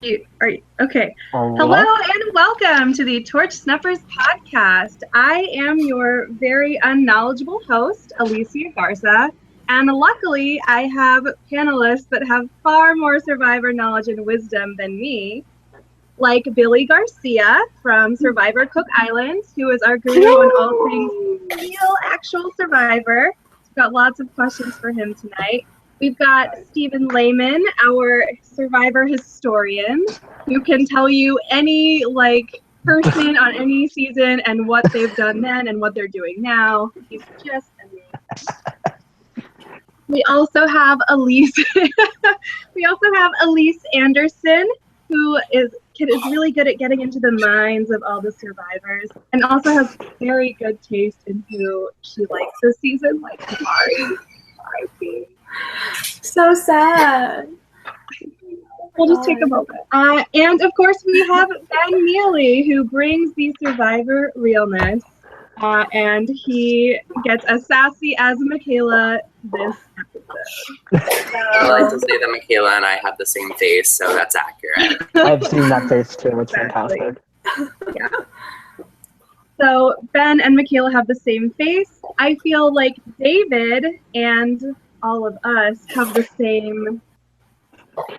Okay. All Hello right. and welcome to the Torch Snuffers podcast. I am your very unknowledgeable host, Alicia Garcia, and luckily I have panelists that have far more Survivor knowledge and wisdom than me, like Billy Garcia from Survivor Cook Island, who is our guru on all things real, actual Survivor. We've got lots of questions for him tonight. We've got Stephen Lehman, our Survivor historian, who can tell you any person on any season and what they've done then and what they're doing now. He's just amazing. We also have Elise. We also have Elise Anderson, who is really good at getting into the minds of all the survivors, and also has very good taste in who she likes this season, like Mari. So sad. We'll just take a moment. And of course, we have Ben Neely, who brings the Survivor realness, and he gets as sassy as Michaela this episode. I like to say that Michaela and I have the same face, so that's accurate. I've seen that face too. It's fantastic. Yeah. So Ben and Michaela have the same face. I feel like David and all of us have the same.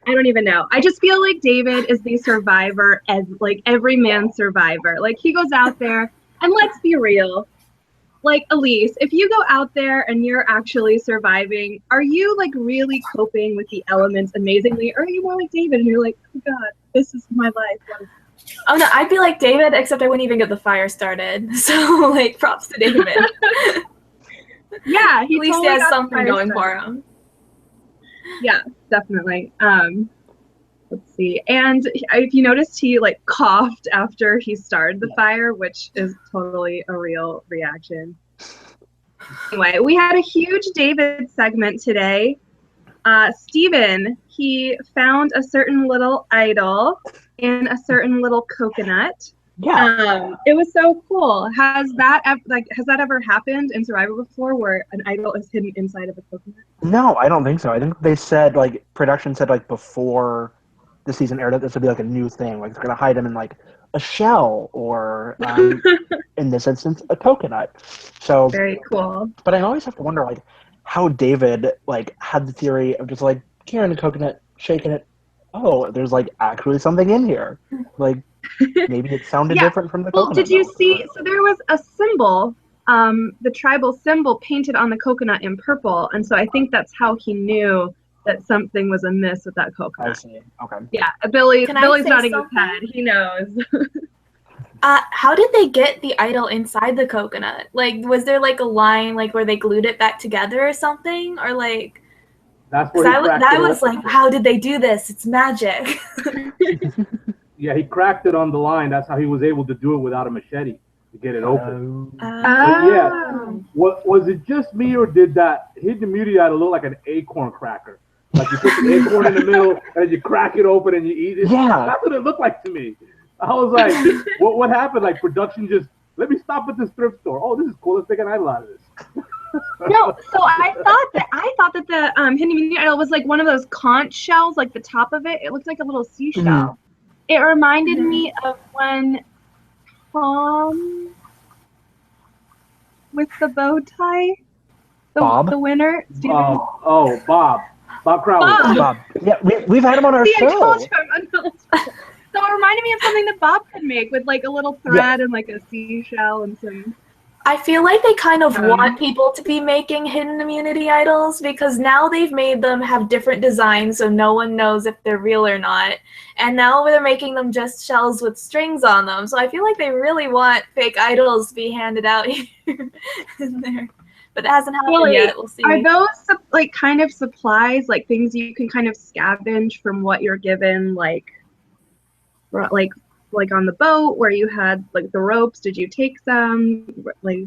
I don't even know. I just feel like David is the survivor, as like every man survivor. Like he goes out there, and let's be real. Like Elise, if you go out there and you're actually surviving, are you like really coping with the elements amazingly, or are you more like David and you're like, oh God, this is my life? Oh no, I'd be like David, except I wouldn't even get the fire started. So like, props to David. Yeah, at least he has something going for him. Yeah, definitely. Let's see. And if you noticed, he like coughed after he started the fire, which is totally a real reaction. Anyway, we had a huge David segment today. Steven, he found a certain little idol in a certain little coconut. Yeah. It was so cool. Has that ever happened in Survivor before, where an idol is hidden inside of a coconut? No, I don't think so. I think they said, like, production said, like, before the season aired that this would be, like, a new thing. Like, they're going to hide him in, like, a shell or, in this instance, a coconut. So Very cool. But I always have to wonder, like, how David, like, had the theory of just, like, carrying the coconut, shaking it. Oh, there's, like, actually something in here. Like, maybe it sounded different from the coconut. Well, did you see? So there was a symbol, the tribal symbol painted on the coconut in purple, and so I think that's how he knew that something was amiss with that coconut. I see. Okay. Yeah, Billy's nodding something? his head. He knows. How did they get the idol inside the coconut? Like, was there like a line like where they glued it back together or something, or like? That's what that was like, how did they do this? It's magic. Yeah, he cracked it on the line. That's how he was able to do it without a machete to get it open. But yeah, was it just me, or did that hidden immunity idol look like an acorn cracker? Like you put the acorn in the middle and you crack it open and you eat it? Yeah. That's what it looked like to me. I was like, what happened? Like production just, let me stop at this thrift store. Oh, this is cool. Let's make an idol out of this. No, so I thought that the hidden immunity idol was like one of those conch shells, like the top of it. It looks like a little seashell. Mm-hmm. It reminded me of when Tom with the bow tie, the winner. Bob Crowley. Bob. Yeah, we've had him on our show. I told you I'm unknowledgeable. So it reminded me of something that Bob could make with like a little thread and like a seashell and some. I feel like they kind of want people to be making hidden immunity idols, because now they've made them have different designs so no one knows if they're real or not. And now they're making them just shells with strings on them. So I feel like they really want fake idols to be handed out here and there. But it hasn't happened yet. We'll see. Are those like kind of supplies, like things you can kind of scavenge from what you're given, like on the boat where you had like the ropes? Did you take some? Like,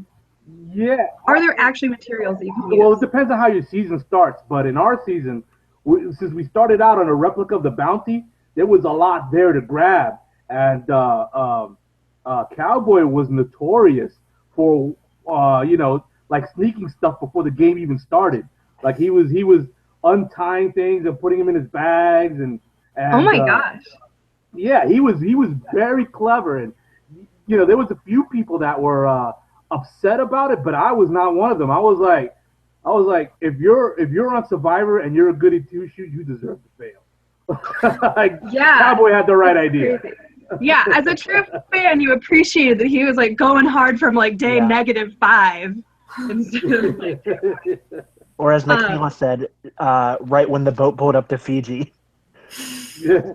yeah. Are there actually materials that you can use? Well, it depends on how your season starts. But in our season, since we started out on a replica of the bounty, there was a lot there to grab. And Cowboy was notorious for like sneaking stuff before the game even started. Like he was untying things and putting them in his bags and oh my gosh. Yeah, he was very clever, and you know there was a few people that were upset about it, but I was not one of them. I was like, if you're on Survivor and you're a goody two shoes, you deserve to fail. Like, yeah, Cowboy had the right idea. Crazy. Yeah, as a true fan, you appreciated that he was like going hard from like day -5 instead of like. Or as Michaela said, right when the boat pulled up to Fiji. Yeah.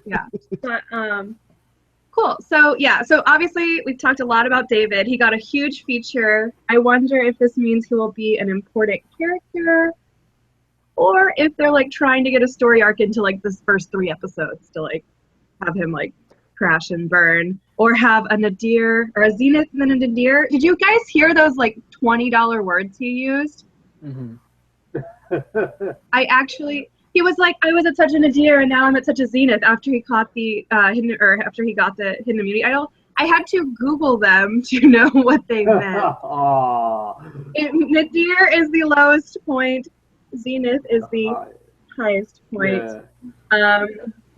Yeah, but cool. So obviously we've talked a lot about David. He got a huge feature. I wonder if this means he will be an important character, or if they're like trying to get a story arc into like this first 3 episodes to like have him like crash and burn, or have a Nadir or a Zenith and then a Nadir. Did you guys hear those like $20 words he used? Mm-hmm. He was like, I was at such a Nadir and now I'm at such a Zenith after he caught the after he got the hidden immunity idol. I had to Google them to know what they meant. Nadir is the lowest point. Zenith is the highest point.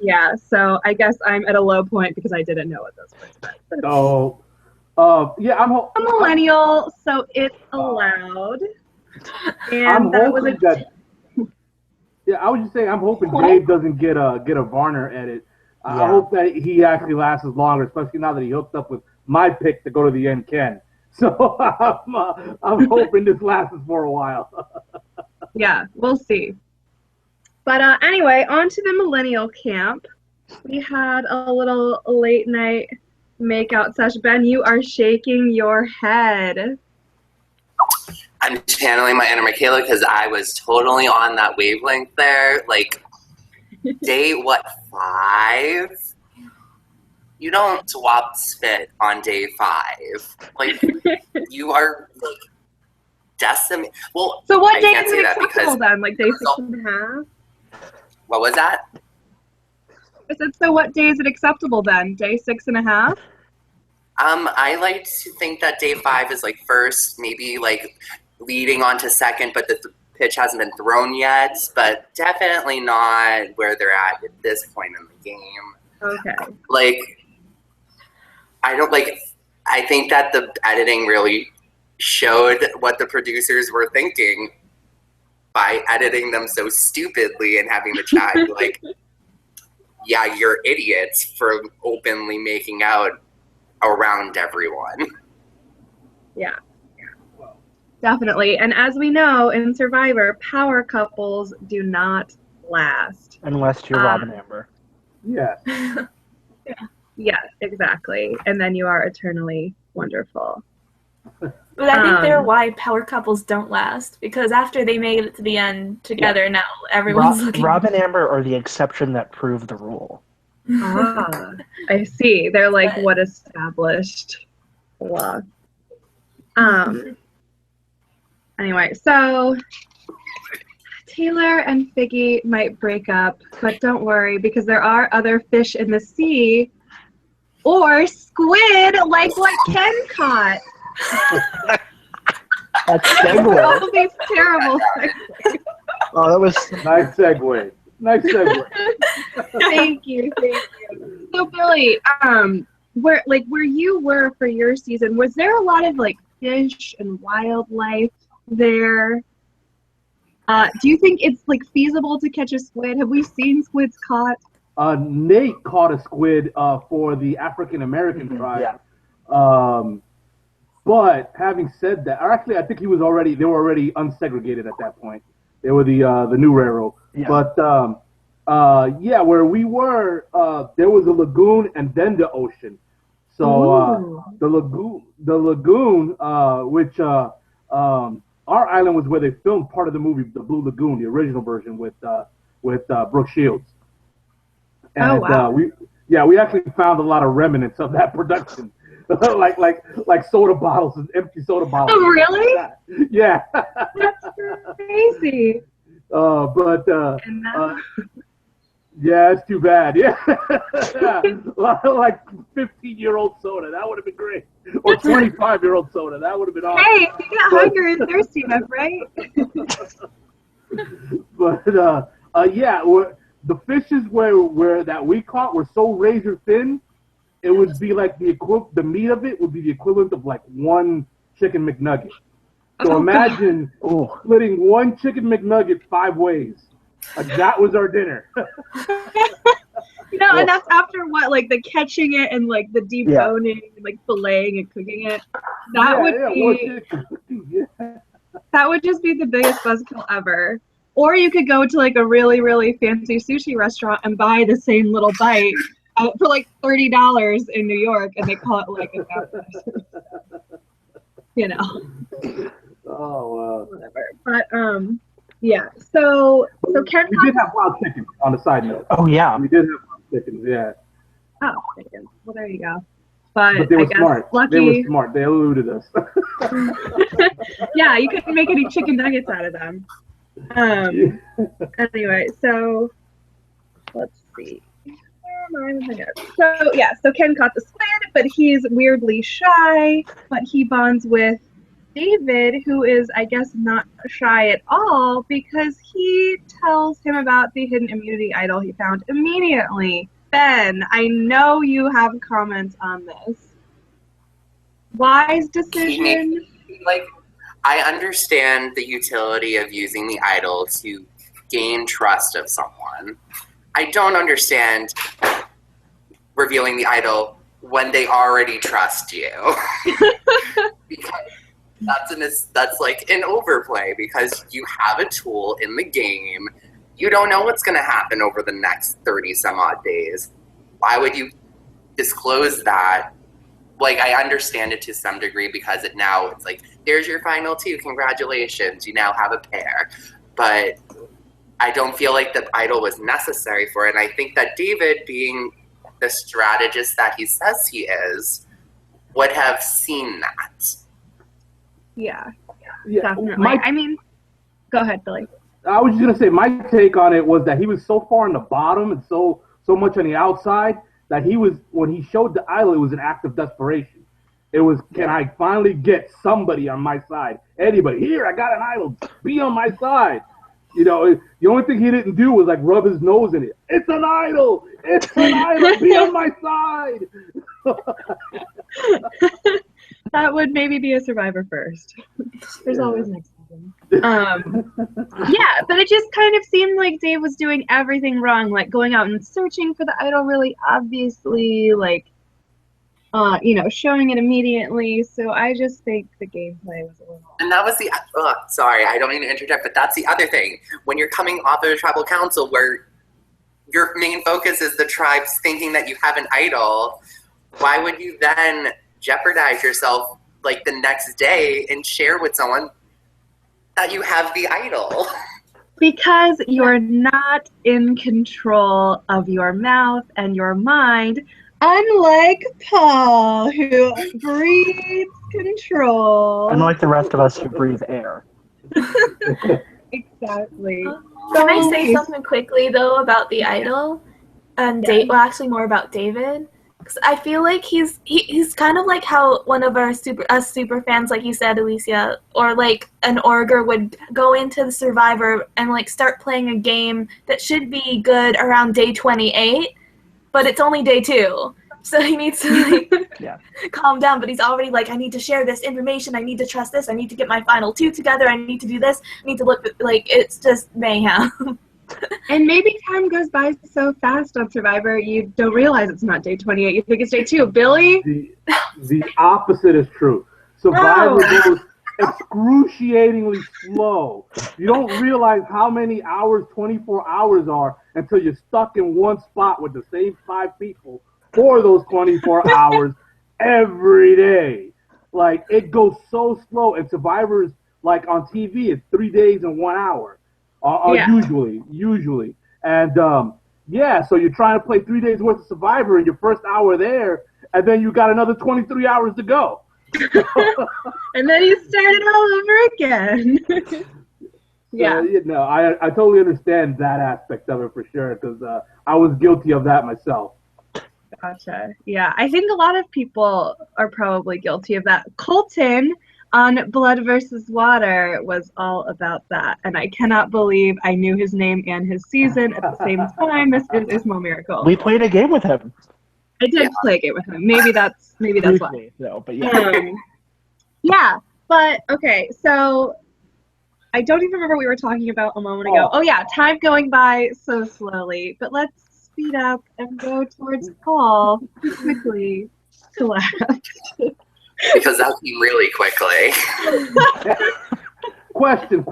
Yeah. So I guess I'm at a low point because I didn't know what those were. So, yeah, I'm a millennial, so it's allowed. And that was yeah, I was just saying, I'm hoping Dave doesn't get a Varner edit. I hope that he actually lasts longer, especially now that he hooked up with my pick to go to the end, Ken. So I'm hoping this lasts for a while. Yeah, we'll see. But anyway, on to the millennial camp. We had a little late night makeout session. Ben, you are shaking your head. I'm channeling my inner Michaela because I was totally on that wavelength there. Like, day 5? You don't swap spit on day 5. Like, you are like decimated. Well, so what day is it acceptable then? Like day 6.5? What was that? I said, so what day is it acceptable then? Day 6.5? I like to think that day 5 is like first, maybe like leading on to second, but the pitch hasn't been thrown yet. But definitely not where they're at this point in the game. Okay. Like, I think that the editing really showed what the producers were thinking by editing them so stupidly and having the chat be like, yeah, you're idiots for openly making out around everyone. Yeah. Definitely. And as we know in Survivor, power couples do not last. Unless you're Rob and Amber. Yeah. Yes, exactly. And then you are eternally wonderful. But I think they're why power couples don't last, because after they made it to the end together, now everyone's looking. Rob and Amber are the exception that proved the rule. I see. They're like what established law. Anyway, so Taylor and Figgy might break up, but don't worry because there are other fish in the sea, or squid, like what Ken caught. That's segue. All of these terrible segues. Oh, that was nice segue. Nice segue. Thank you. So Billy, where you were for your season, was there a lot of like fish and wildlife there? Do you think it's like feasible to catch a squid? Have we seen squids caught? Nate caught a squid for the African American tribe. Yeah. But having said that, or actually, I think they were already unsegregated at that point. They were the new railroad. Yeah. But where we were, there was a lagoon and then the ocean. So the lagoon, which our island was where they filmed part of the movie, the Blue Lagoon, the original version with Brooke Shields. And we actually found a lot of remnants of that production. like soda bottles and empty soda bottles. Oh, really? Yeah. That's crazy. Yeah, it's too bad. Yeah. Like 15-year-old soda. That would have been great. Or 25-year-old soda. That would have been awesome. Hey, you get hungry and thirsty enough, right? But the fishes where that we caught were so razor thin, it would be like the meat of it would be the equivalent of like one chicken McNugget. So imagine splitting one chicken McNugget 5 ways. Like that was our dinner. And that's after what, like the catching it and like the deboning and like filleting and cooking it. That would just be the biggest buzzkill ever. Or you could go to like a really, really fancy sushi restaurant and buy the same little bite for like $30 in New York, and they call it like a Oh, whatever. But yeah. So Ken. We did have wild chickens on the side note. Oh yeah, we did have wild chickens. Yeah. Oh, chickens. Well, there you go. But they were I guess smart. Lucky. They were smart. They eluded us. Yeah, you couldn't make any chicken nuggets out of them. Anyway, so let's see. So Ken caught the squid, but he's weirdly shy, but he bonds with David, who is, I guess, not shy at all, because he tells him about the hidden immunity idol he found immediately. Ben, I know you have comments on this. Wise decision? I understand the utility of using the idol to gain trust of someone. I don't understand revealing the idol when they already trust you. Because that's like an overplay, because you have a tool in the game. You don't know what's going to happen over the next 30 some odd days. Why would you disclose that? Like, I understand it to some degree, because it's like, here's your final 2, congratulations, you now have a pair. But I don't feel like the idol was necessary for it. And I think that David, being the strategist that he says he is, would have seen that. Yeah, definitely. I mean, go ahead, Billy. I was just going to say, my take on it was that he was so far on the bottom and so much on the outside that when he showed the idol, it was an act of desperation. It was, can I finally get somebody on my side? Anybody. Here, I got an idol. Be on my side. The only thing he didn't do was like rub his nose in it. It's an idol. It's an idol. Be on my side. That would maybe be a Survivor first. There's always next season. Yeah, but it just kind of seemed like Dave was doing everything wrong, like going out and searching for the idol really obviously, like, showing it immediately. So I just think the gameplay was a little... And that was sorry, I don't mean to interject, but that's the other thing. When you're coming off of a tribal council where your main focus is the tribes thinking that you have an idol, why would you then jeopardize yourself like the next day and share with someone that you have the idol? Because you're not in control of your mouth and your mind, unlike Paul, who breathes control. Unlike the rest of us who breathe air. Exactly. Can I say something quickly, though, about the idol? And actually more about David. Because I feel like he's kind of like how one of us super fans, like you said, Alicia, or like an Orger would go into the Survivor and like start playing a game that should be good around day 28, but it's only day 2. So he needs to calm down, but he's already like, I need to share this information, I need to trust this, I need to get my final 2 together, I need to do this, I need to look, like, it's just mayhem. And maybe time goes by so fast on Survivor, you don't realize it's not day 28. You think it's day 2. Billy? The opposite is true. Survivor goes excruciatingly slow. You don't realize how many hours 24 hours are until you're stuck in one spot with the same 5 people for those 24 hours every day. Like, it goes so slow. And Survivor is, like, on TV, it's 3 days and 1 hour. Usually. And, so you're trying to play 3 days worth of Survivor in your first hour there, and then you got another 23 hours to go. And then you started all over again. I totally understand that aspect of it for sure, because I was guilty of that myself. Gotcha. Yeah, I think a lot of people are probably guilty of that. Colton, on Blood versus Water was all about that. And I cannot believe I knew his name and his season at the same time. This is a small miracle. We played a game with him. I did play a game with him. Maybe that's why. No, but yeah. Yeah, but okay, so I don't even remember what we were talking about a moment ago. Oh yeah, time going by so slowly. But let's speed up and go towards Paul quickly to laugh. Because that came really quickly. Question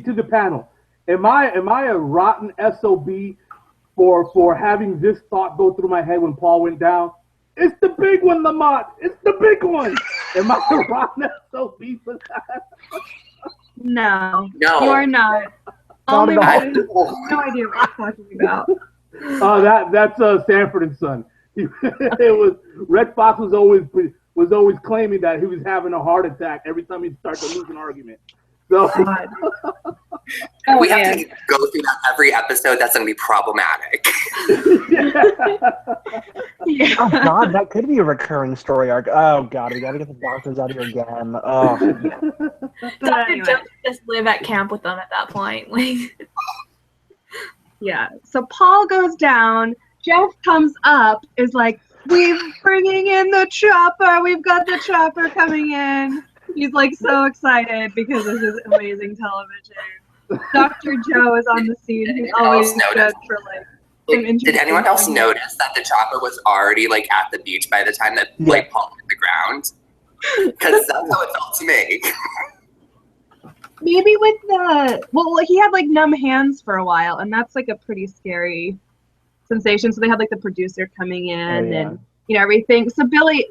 to the panel. Am I a rotten SOB for having this thought go through my head when Paul went down? It's the big one, Lamont. It's the big one. Am I a rotten SOB for that? No, No. you are not. Not at all. I have no idea what you're talking about. That's Sanford and Son. It was Red Fox was always claiming that he was having a heart attack every time he'd start to lose an argument. So we have to go through that every episode. That's going to be problematic. Yeah. Oh God, that could be a recurring story arc. Oh God, we gotta get the doctors out here again. Oh. Dr. Jones just live at camp with them at that point. Like, Yeah. So Paul goes down. Jeff comes up. Is like, we're bringing in the chopper. We've got the chopper coming in. He's like so excited because this is amazing television. Dr. Joe is on the scene. He's always good for like. Did anyone else notice that the chopper was already like at the beach by the time that like Paul hit the ground? Because that's how it felt to me. Maybe with he had like numb hands for a while, and that's like a pretty scary sensation. So they had like the producer coming in and everything. So Billy,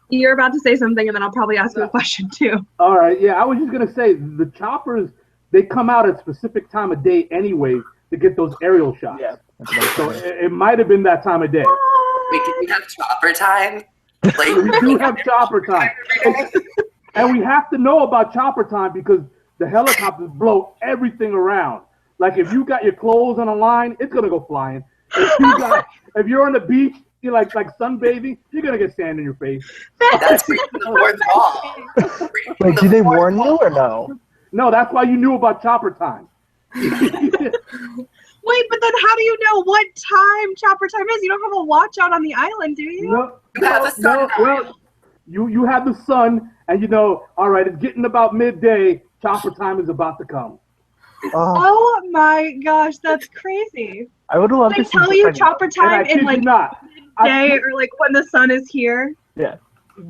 you're about to say something, and then I'll probably ask you a question too. All right, yeah, I was just gonna say the choppers, they come out at a specific time of day anyway to get those aerial shots. Yeah. So it might have been that time of day. Wait, did we have chopper time? Like we do have chopper time, and we have to know about chopper time because the helicopters blow everything around. Like if you got your clothes on a line, it's gonna go flying. If you're on the beach, you're like sunbathing, you're gonna get sand in your face. That's the fourth wall. Wait, did they warn you or no? No, that's why you knew about chopper time. Wait, but then how do you know what time chopper time is? You don't have a watch out on the island, do you? Well, you have the sun, and you know, all right, it's getting about midday. Chopper time is about to come. Oh my gosh, that's crazy. I would love to tell you chopper time in like midday or like when the sun is here. Yeah.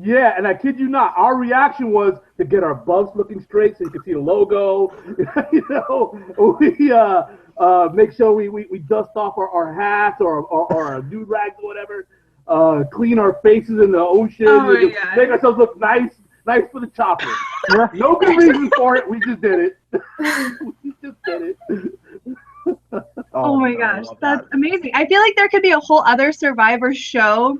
Yeah, and I kid you not, our reaction was to get our bugs looking straight so you could see the logo. You know, we make sure we dust off our hats or our do rags or whatever. Clean our faces in the ocean. Make ourselves look nice for the chopper. No good reason for it. We just did it. We just did it. Oh my gosh, that's amazing. I feel like there could be a whole other Survivor show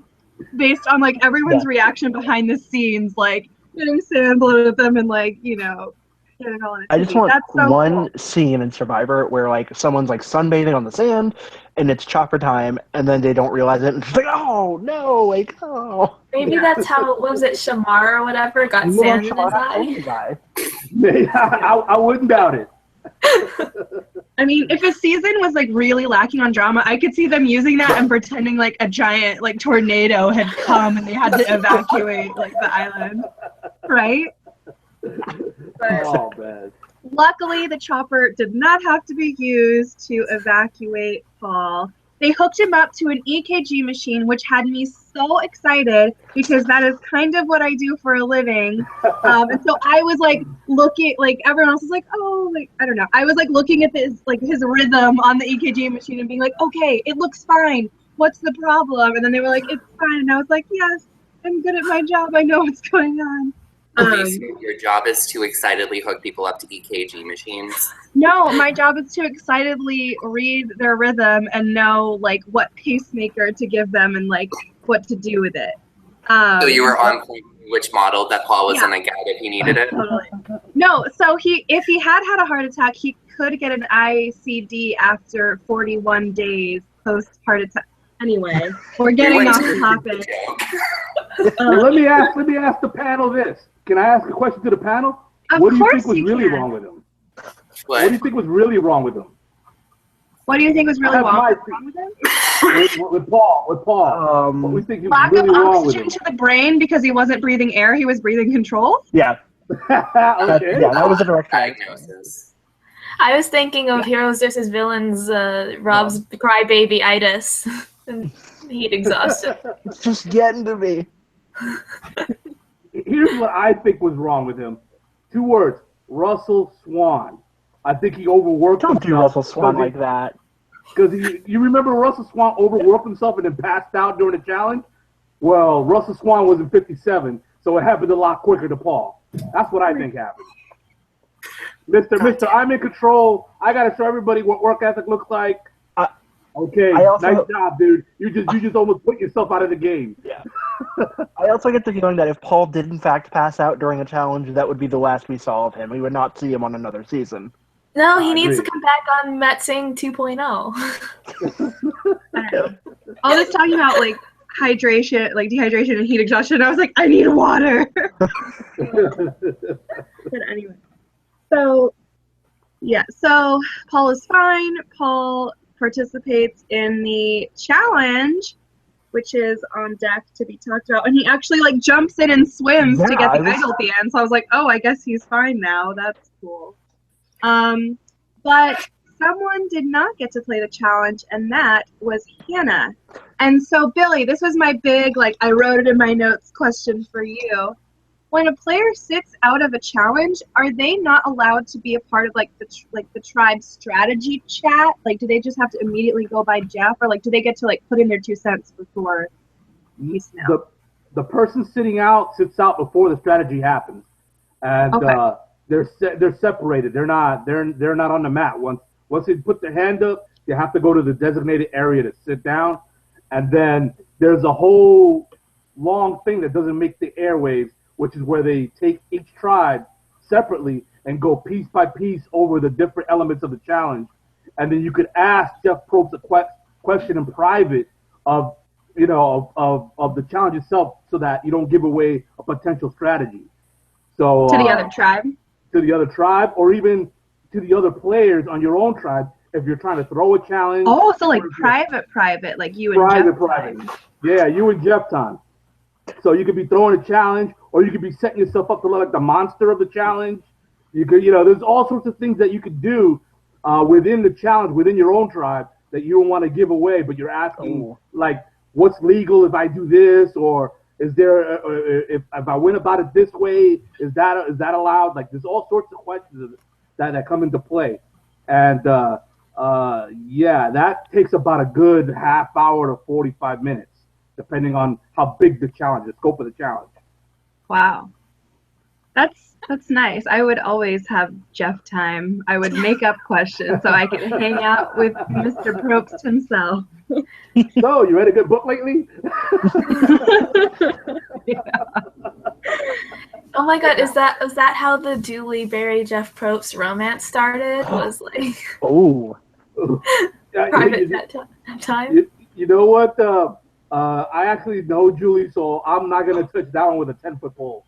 based on like everyone's reaction behind the scenes, like getting sand blown at them and like, you know, getting all in a I just want one scene in Survivor where like someone's like sunbathing on the sand and it's chopper time and then they don't realize it and it's like, oh no, like oh. Maybe that's how, what was it, Shamar or whatever, got sand in his eye? I wouldn't doubt it. I mean, if a season was like really lacking on drama, I could see them using that and pretending like a giant like tornado had come and they had to evacuate like the island, right? But man. Luckily, the chopper did not have to be used to evacuate Paul. They hooked him up to an EKG machine, which had me so excited because that is kind of what I do for a living. And so I was like looking, like everyone else was like, oh, like, I don't know. I was like looking at this, like his rhythm on the EKG machine and being like, okay, it looks fine. What's the problem? And then they were like, it's fine. And I was like, yes, I'm good at my job. I know what's going on. Your job is to excitedly hook people up to EKG machines? No, my job is to excitedly read their rhythm and know like what pacemaker to give them and like what to do with it. So you were on point which model that Paul was gonna get if he needed it? Totally. No, so if he had a heart attack, he could get an ICD after 41 days post heart attack. Anyway, we're getting off the topic. Well, let me ask the panel this. Can I ask a question to the panel? What do you think was really wrong with him? What do you think was really wrong with him? What do you think was really wrong with him? With Paul. What do you think was Lack really of wrong with him? oxygen to the brain because he wasn't breathing air, he was breathing control? Yeah. Okay. Yeah, that was the direct diagnosis. I was thinking of Heroes vs. Villains, Rob's crybaby-itis and heat exhaustion. It's just getting to me. Here's what I think was wrong with him. 2 words. Russell Swan. I think he overworked himself. Don't do Russell Swan like that. Because you remember Russell Swan overworked himself and then passed out during the challenge? Well, Russell Swan was in 57, so it happened a lot quicker to Paul. That's what I think happened. Mister, I'm in control. I gotta show everybody what work ethic looks like. Okay, nice job, dude. You just almost put yourself out of the game. Yeah. I also get the feeling that if Paul did in fact pass out during a challenge, that would be the last we saw of him. We would not see him on another season. No, he needs to come back on Matt Singh 2.0. All this talking about like hydration, like dehydration and heat exhaustion, I was like, I need water. But anyway. So Paul is fine. Paul participates in the challenge, which is on deck to be talked about, and he actually like jumps in and swims to get the idol at the end. So I was like, oh, I guess he's fine now. That's cool. But someone did not get to play the challenge, and that was Hannah. And so Billy, this was my big, like, I wrote it in my notes question for you. When a player sits out of a challenge, are they not allowed to be a part of like the tribe strategy chat? Like, do they just have to immediately go by Jeff, or like do they get to like put in their 2 cents before peace now? The person sitting out sits out before the strategy happens, and they're separated. They're not on the mat. Once they put their hand up, they have to go to the designated area to sit down, and then there's a whole long thing that doesn't make the airwaves, which is where they take each tribe separately and go piece by piece over the different elements of the challenge. And then you could ask Jeff Probst a question in private of the challenge itself, so that you don't give away a potential strategy. So to the other tribe? To the other tribe, or even to the other players on your own tribe if you're trying to throw a challenge. Oh, so like private, like you and Jeff. Private. Yeah, you and Jeff time. So you could be throwing a challenge, or you could be setting yourself up to look like the monster of the challenge. You could, there's all sorts of things that you could do within the challenge, within your own tribe, that you don't want to give away, but you're asking, like, what's legal if I do this, or is there, if I went about it this way, is that allowed? Like, there's all sorts of questions that come into play. And, that takes about a good half hour to 45 minutes. Depending on how big the challenge, the scope of the challenge. Wow. That's nice. I would always have Jeff time. I would make up questions so I could hang out with Mr. Probst himself. So, you read a good book lately? Yeah. Oh my God, was that how the Julie Berry Jeff Probst romance started? Was like private time. You know what? I actually know Julie, so I'm not going to touch that one with a 10-foot pole.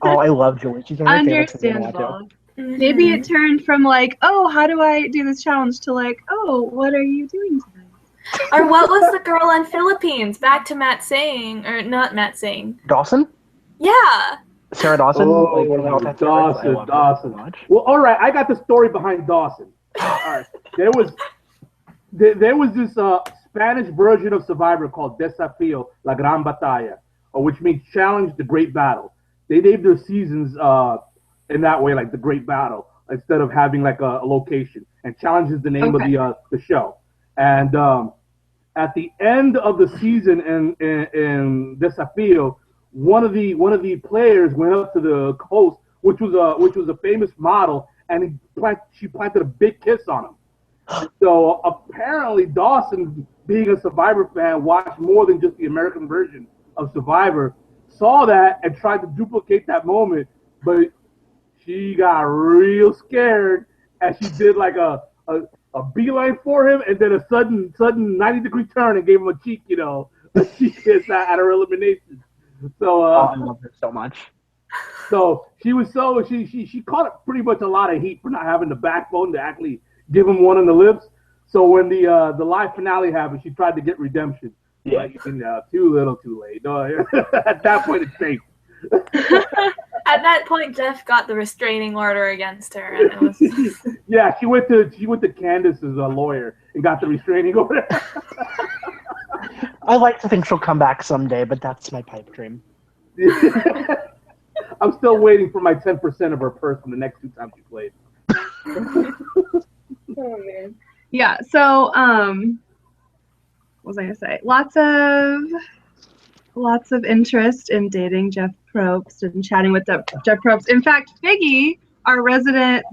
Oh, I love Julie. She's understandable. Maybe it turned from like, oh, how do I do this challenge, to like, oh, what are you doing tonight? Or what was the girl in Philippines? Back to Matt Singh, or not Matt Singh. Dawson? Yeah. Sarah Dawson? Oh, Dawson. Well, all right, I got the story behind Dawson. All right, there was this Spanish version of Survivor called Desafío La Gran Batalla, which means challenge, the great battle. They named their seasons in that way, like the great battle, instead of having like a location. And challenge is the name of the show. And at the end of the season in Desafío, one of the players went up to the host, which was a famous model, and she planted a big kiss on him. So apparently Dawson, being a Survivor fan, watched more than just the American version of Survivor, saw that and tried to duplicate that moment, but she got real scared, and she did like a beeline for him, and then a sudden 90-degree turn and gave him a cheek, she is at her elimination. So I love her so much. So she caught pretty much a lot of heat for not having the backbone to actually give him one on the lips. So when the live finale happened, she tried to get redemption. Yeah. Like, too little, too late. No, at that point, it's safe. At that point, Jeff got the restraining order against her. And it was... Yeah, she went to Candace's lawyer and got the restraining order. I like to think she'll come back someday, but that's my pipe dream. I'm still waiting for my 10% of her purse from the next 2 times she played. Oh man. Yeah. So, what was I gonna say? Lots of interest in dating Jeff Probst and chatting with Jeff Probst. In fact, Figgy, our resident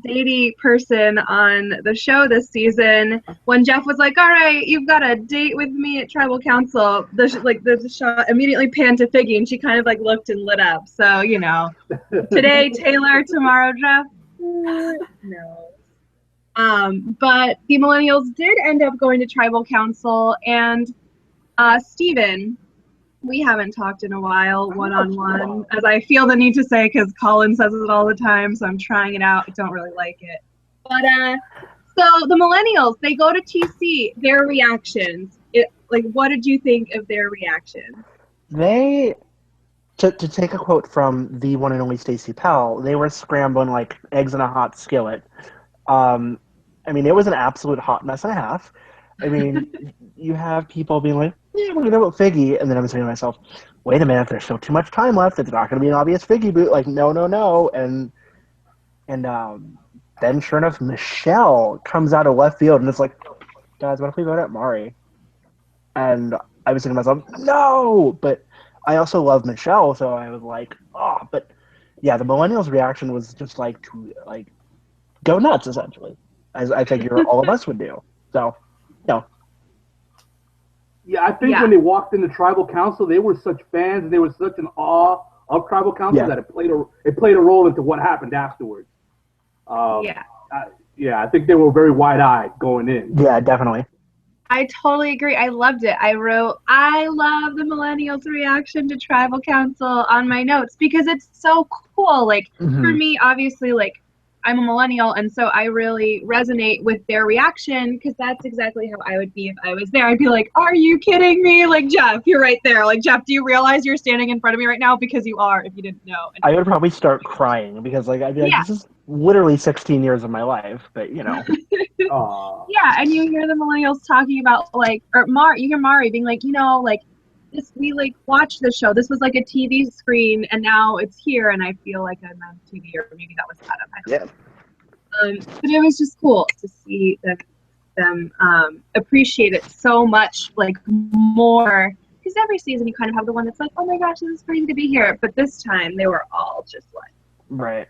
datey person on the show this season, when Jeff was like, "All right, you've got a date with me at Tribal Council," the shot immediately panned to Figgy, and she kind of looked and lit up. So today Taylor, tomorrow Jeff. No. But the Millennials did end up going to Tribal Council, and Steven, we haven't talked in a while, one-on-one, as I feel the need to say, because Colin says it all the time, so I'm trying it out. I don't really like it. But, so the Millennials, they go to TC, their reactions. What did you think of their reaction? They, to take a quote from the one and only Stacey Pell, they were scrambling like eggs in a hot skillet. I mean, it was an absolute hot mess and a half. I mean, you have people being like, yeah, we're going to go with Figgy. And then I'm saying to myself, wait a minute, there's still too much time left. It's not going to be an obvious Figgy boot. Like, no. And then sure enough, Michelle comes out of left field and it's like, guys, what if we vote at Mari? And I was thinking to myself, no! But I also love Michelle, so I was like, oh. But yeah, the Millennials' reaction was just to go nuts, essentially, as I figure all of us would do. So, Yeah, I think when they walked into Tribal Council, they were such fans and they were such in awe of Tribal Council that it played a role into what happened afterwards. I think they were very wide-eyed going in. Yeah, definitely. I totally agree. I loved it. I wrote, I love the Millennials' reaction to Tribal Council on my notes because it's so cool. For me, obviously, I'm a millennial, and so I really resonate with their reaction because that's exactly how I would be if I was there. I'd be like, are you kidding me? Jeff, you're right there. Jeff, do you realize you're standing in front of me right now? Because you are, if you didn't know. And I would probably start crying because, I'd be like, this is literally 16 years of my life, but, Yeah, and you hear the Millennials talking about, you hear Mari being like, we watched the show. This was a TV screen, and now it's here, and I feel like I'm on TV, or maybe that was Adam. I don't know. But it was just cool to see them appreciate it so much, more. Because every season you kind of have the one that's like, oh my gosh, this is crazy to be here. But this time they were all just right.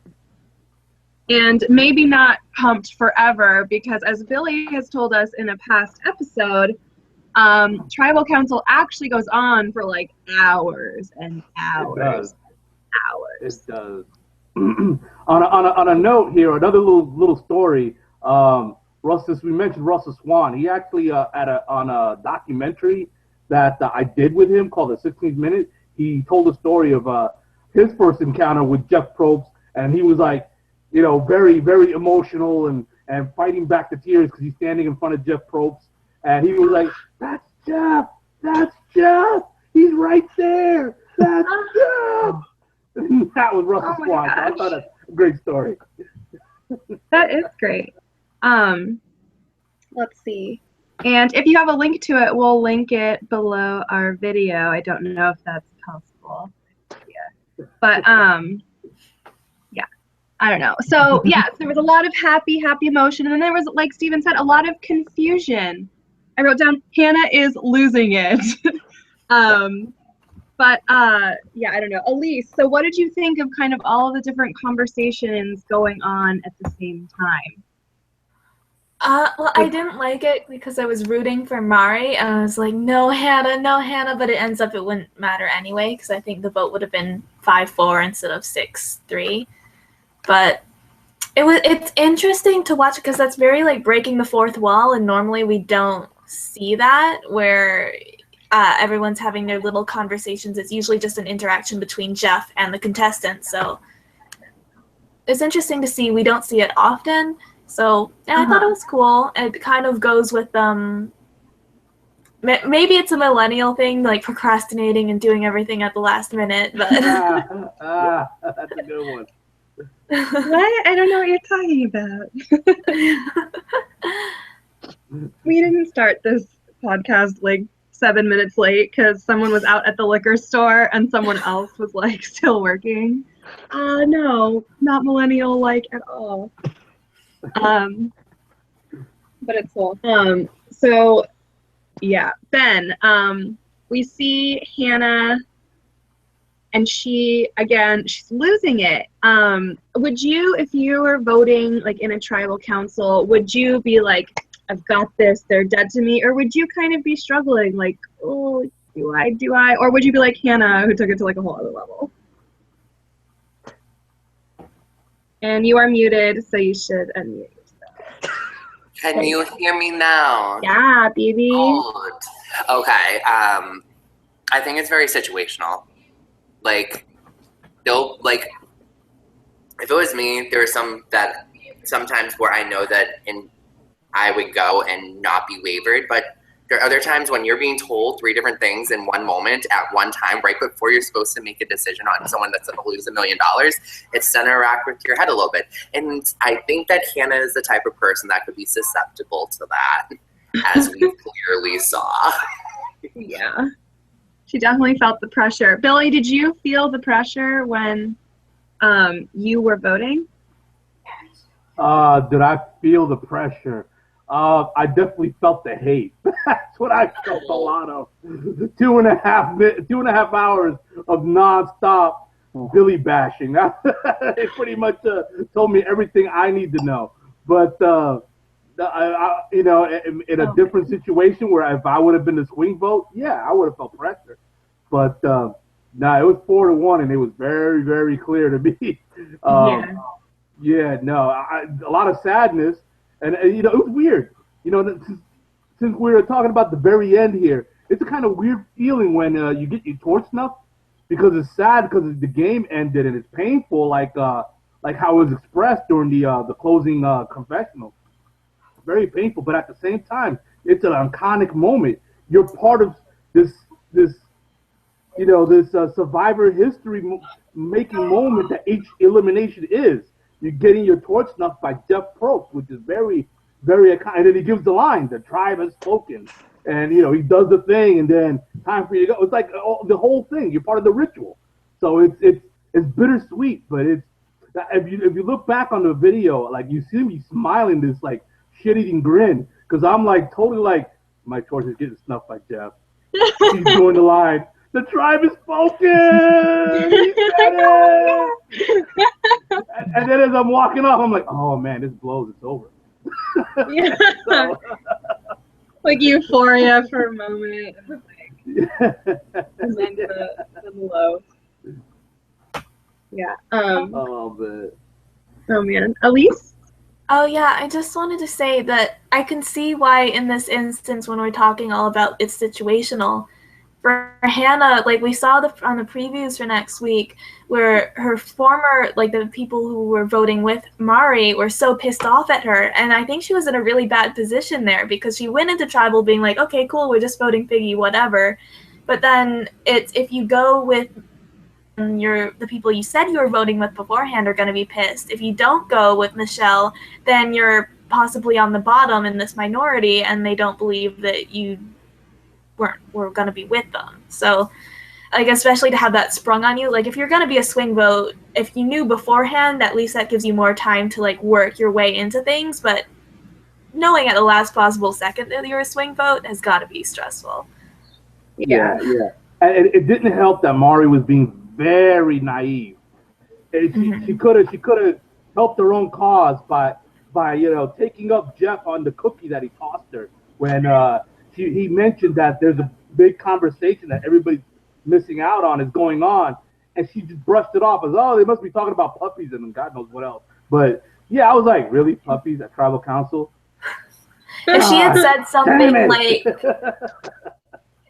And maybe not pumped forever, because as Billy has told us in a past episode, Tribal Council actually goes on for hours and hours. It does. on a note here, another little story. Since we mentioned Russell Swan, he actually on a documentary that I did with him called The 16th Minute. He told a story of his first encounter with Jeff Probst, and he was very, very emotional and fighting back the tears because he's standing in front of Jeff Probst. And he was like, that's Jeff! That's Jeff! He's right there! That's Jeff! And that was Russell Swan. So I thought that's a great story. That is great. Let's see. And if you have a link to it, we'll link it below our video. I don't know if that's possible. Yeah. But, I don't know. So, there was a lot of happy emotion. And then there was, like Steven said, a lot of confusion. I wrote down, Hannah is losing it. But, I don't know. Elise, so what did you think of kind of all of the different conversations going on at the same time? Well, I didn't like it because I was rooting for Mari, and I was like, no Hannah, but it ends up it wouldn't matter anyway, because I think the vote would have been 5-4 instead of 6-3. But it's interesting to watch because that's very breaking the fourth wall, and normally we don't see that, where everyone's having their little conversations. It's usually just an interaction between Jeff and the contestants. So it's interesting to see. We don't see it often. So I thought it was cool. It kind of goes with maybe it's a millennial thing, like procrastinating and doing everything at the last minute. But that's a good one. What? I don't know what you're talking about. We didn't start this podcast like 7 minutes late because someone was out at the liquor store and someone else was like still working. No, not millennial like at all. But it's cool. So yeah, Ben, we see Hannah and she's losing it. Would you, if you were voting like in a tribal council, would you be like, I've got this, they're dead to me? Or would you kind of be struggling like, oh, do I? Or would you be like Hannah, who took it to like a whole other level? And you are muted, so you should unmute yourself. Can you hear me now? Yeah, baby. Good. Okay. I think it's very situational. Like, if it was me, there are sometimes where I know that I would go and not be wavered, but there are other times when you're being told 3 different things in one moment at one time, right before you're supposed to make a decision on someone that's going to lose $1 million. It's going to interact with your head a little bit. And I think that Hannah is the type of person that could be susceptible to that, as we clearly saw. Yeah. She definitely felt the pressure. Billy, did you feel the pressure when you were voting? Did I feel the pressure? I definitely felt the hate. That's what I felt a lot of. 2.5 hours of nonstop Billy bashing. It pretty much told me everything I need to know. But in a different situation where if I would have been the swing vote, yeah, I would have felt pressure. But it was 4-1, and it was very, very clear to me. A lot of sadness. And it was weird. Since we were talking about the very end here, it's a kind of weird feeling when you get your torch snuffed, because it's sad because the game ended and it's painful, like how it was expressed during the closing confessional. Very painful, but at the same time, it's an iconic moment. You're part of this Survivor history making moment that each elimination is. You're getting your torch snuffed by Jeff Probst, which is very, very iconic. And then he gives the line, "The tribe has spoken." And, he does the thing, and then time for you to go. It's like the whole thing. You're part of the ritual. So it's bittersweet, but if you look back on the video, like, you see me smiling this, like, shit-eating grin, because I'm, like, totally like, my torch is getting snuffed by Jeff. He's doing the line. The tribe is spoken! He said it! And then as I'm walking off, I'm like, oh man, this blows, it's over. Yeah. So, like euphoria for a moment. And then the low. Yeah. Oh man. Elise? Oh yeah, I just wanted to say that I can see why in this instance, when we're talking all about it's situational, for Hannah, like we saw on the previews for next week, where her former, like the people who were voting with Mari were so pissed off at her, and I think she was in a really bad position there because she went into tribal being like, okay, cool, we're just voting Figgy, whatever. But then it's, if you go with the people you said you were voting with beforehand are going to be pissed. If you don't go with Michelle, then you're possibly on the bottom in this minority, and they don't believe that you were going to be with them. So, like, especially to have that sprung on you, like if you're going to be a swing vote, if you knew beforehand, at least that gives you more time to like work your way into things. But knowing at the last possible second that you're a swing vote has got to be stressful. Yeah. And it didn't help that Mari was being very naive. She could have helped her own cause by taking up Jeff on the cookie that he tossed her when he mentioned that there's a big conversation that everybody's missing out on is going on, and she just brushed it off as, oh, they must be talking about puppies and God knows what else. But yeah, I was like, really, puppies at tribal council? if she had said something Damn like,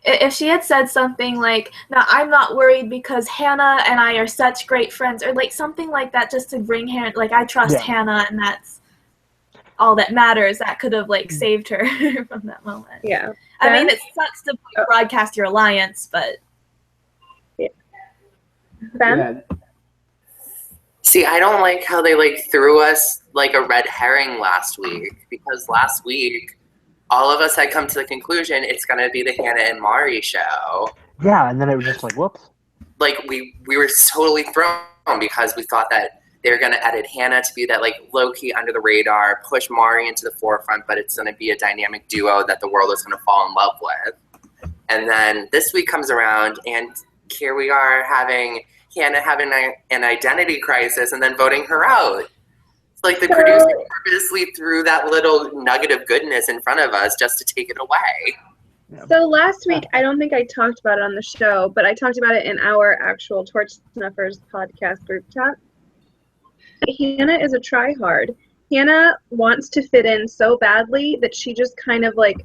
if she had said something like, "No, I'm not worried because Hannah and I are such great friends," or like something like that, just to bring Hannah, like I trust Hannah and that's all that matters. That could have like saved her from that moment. Yeah. I mean, it sucks to broadcast your alliance, but Ben? Yeah. See, I don't like how they like threw us like a red herring last week, because last week all of us had come to the conclusion it's gonna be the Hannah and Mari show. Yeah, and then it was just like, whoops. Like we were totally thrown because we thought that they were gonna edit Hannah to be that like low key under the radar, push Mari into the forefront, but it's gonna be a dynamic duo that the world is gonna fall in love with. And then this week comes around and here we are having Hannah having an identity crisis and then voting her out. It's like the producer purposely threw that little nugget of goodness in front of us just to take it away. So last week, I don't think I talked about it on the show, but I talked about it in our actual Torch Snuffers podcast group chat. Hannah is a tryhard. Hannah wants to fit in so badly that she just kind of like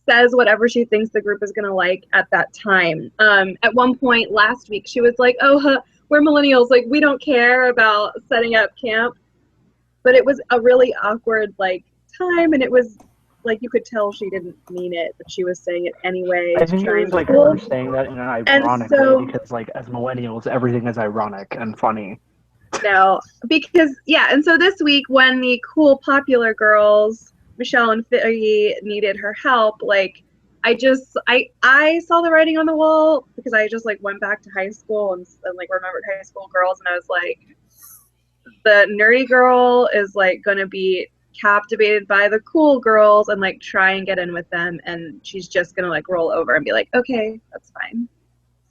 says whatever she thinks the group is going to like at that time. At one point last week, she was like, oh, we're millennials. Like, we don't care about setting up camp. But it was a really awkward, like, time, and it was, like, you could tell she didn't mean it, but she was saying it anyway. I think it was, like, her saying that in an ironic way, because, like, as millennials, everything is ironic and funny. No, because, yeah, and so this week, when the cool, popular girls, Michelle and Figgy, needed her help, like, I saw the writing on the wall, because I just, like, went back to high school and like, remembered high school girls, and I was like, the nerdy girl is, like, gonna be captivated by the cool girls and, like, try and get in with them, and she's just gonna, like, roll over and be like, okay, that's fine.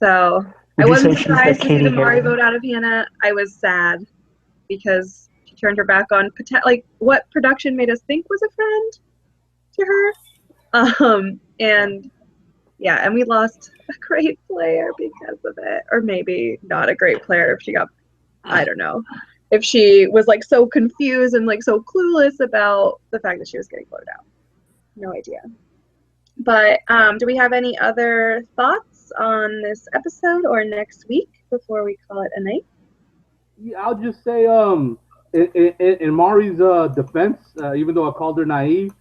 So I wasn't surprised to see the Mari vote out of Hannah. I was sad because she turned her back on, like, what production made us think was a friend to her. And yeah, and we lost a great player because of it, or maybe not a great player if she got, I don't know, if she was like so confused and like so clueless about the fact that she was getting voted out. No idea. But do we have any other thoughts on this episode or next week before we call it a night? Yeah, I'll just say, in Mari's defense, even though I called her naive,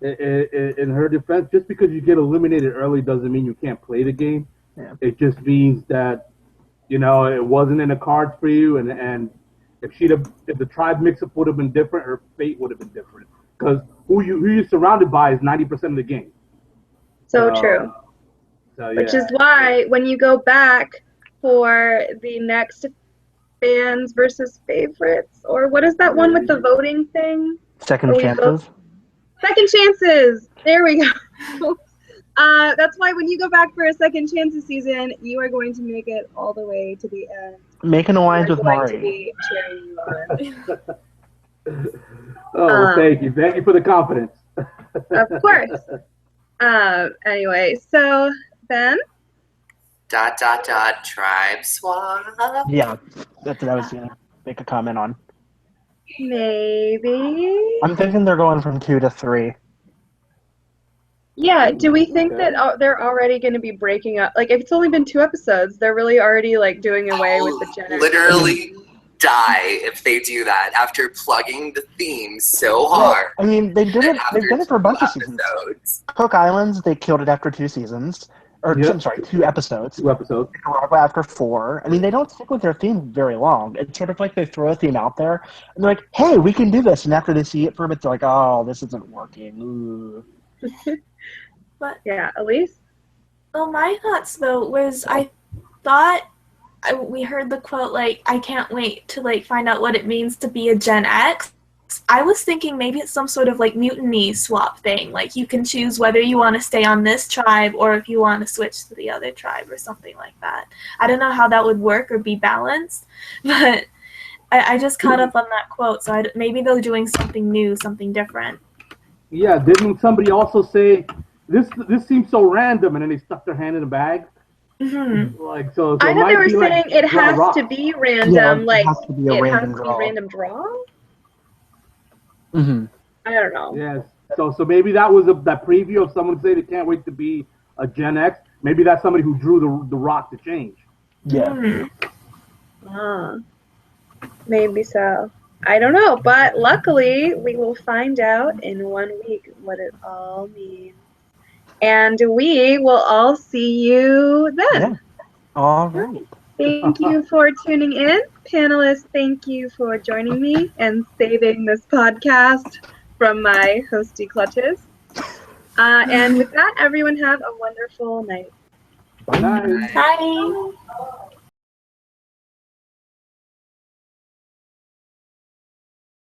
in her defense, just because you get eliminated early doesn't mean you can't play the game. Yeah. It just means that, you know, it wasn't in the cards for you, and if the tribe mix-up would have been different, her fate would have been different. Because who you're surrounded by is 90% of the game. So true. So, yeah. Which is why when you go back for the next fans versus favorites, or what is that one with the voting thing? Second chances. Second chances. There we go. That's why when you go back for a second chances season, you are going to make it all the way to the end. Make an alliance with Mari. To be cheering you on. Thank you. Thank you for the confidence. Of course. Anyway, so Ben? ... Tribe swap? Yeah, that's what I was going to make a comment on. Maybe. I'm thinking they're going from 2 to 3. Yeah, do we think that they're already going to be breaking up? Like, if it's only been 2 episodes, they're really already, like, doing away with the Gen X. Literally die if they do that after plugging the theme so hard. Well, I mean, they've done it for a bunch of seasons. Cook Islands, they killed it after 2 seasons. Or, I'm sorry, 2 episodes. 2 episodes. After 4. I mean, they don't stick with their theme very long. It's sort of like they throw a theme out there, and they're like, hey, we can do this. And after they see it for a bit, they're like, oh, this isn't working. Ooh. But yeah, Elise? Well, my thoughts, though, was I thought we heard the quote, like, I can't wait to, like, find out what it means to be a Gen X. I was thinking maybe it's some sort of, like, mutiny swap thing. Like, you can choose whether you want to stay on this tribe or if you want to switch to the other tribe or something like that. I don't know how that would work or be balanced, but I just caught up on that quote, so maybe they're doing something new, something different. Yeah, didn't somebody also say, this seems so random, and then they stuck their hand in a bag? Mm-hmm. Like, so I thought they were saying like, it has to be random, yeah, like, it has to be a random draw. Random draw? Mm-hmm. I don't know. Yes. So maybe that was that preview of someone saying they can't wait to be a Gen X. Maybe that's somebody who drew the rock to change. Yeah. Maybe so. I don't know, but luckily we will find out in 1 week what it all means. And we will all see you then. Yeah. All right. Thank you for tuning in. Panelists, thank you for joining me and saving this podcast from my hosty clutches. And with that, everyone have a wonderful night. Bye. Bye.